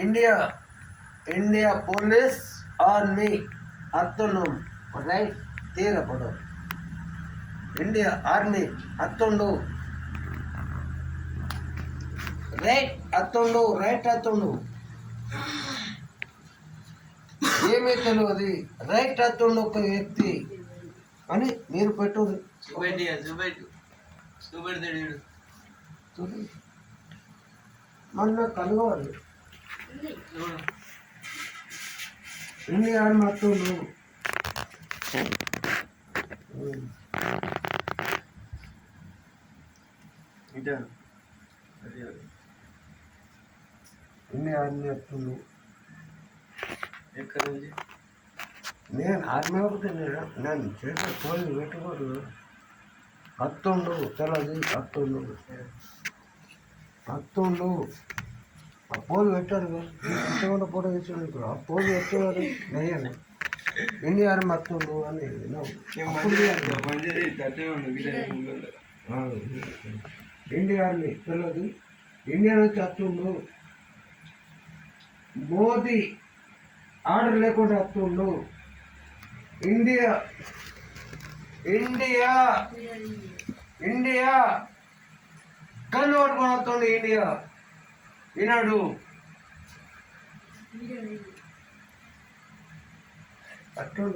India India police army ಹತ್ತೊಂದು right ತೀರ ಕೊಡು ಇಂಡಿಯಾ ಆರ್ಮಿ 11 రైట్ 11 రైట్ 11 ఏమీ తెలియదు రైట్ 11 ఒక వ్యక్తి అని మీరు పెట్టు మొన్న కలవాలి ఇండియా ఆర్మీ 11 ఇండియా ఆర్మీ 11 నేను ఆర్మీ ఒకటి నేను చేసే పోయి పెట్టుకోరు 11 తెలది 11 ఆ పోలు పెట్టారు ఇంతకుండా ఫోటో తెచ్చాను ఆ పోలు పెట్టేవారు నెయ్యాను ఇండియా ఆర్మీ 11 అని ఇండియా ఆర్మీ తెలియదు ఇండియా నుంచి 11 మోదీ ఆర్డర్ లేకుండా 11 ఇండియా ఇండియా ఇండియా కన్ను పట్టుకొని ఇండియా ఈనాడు అట్లా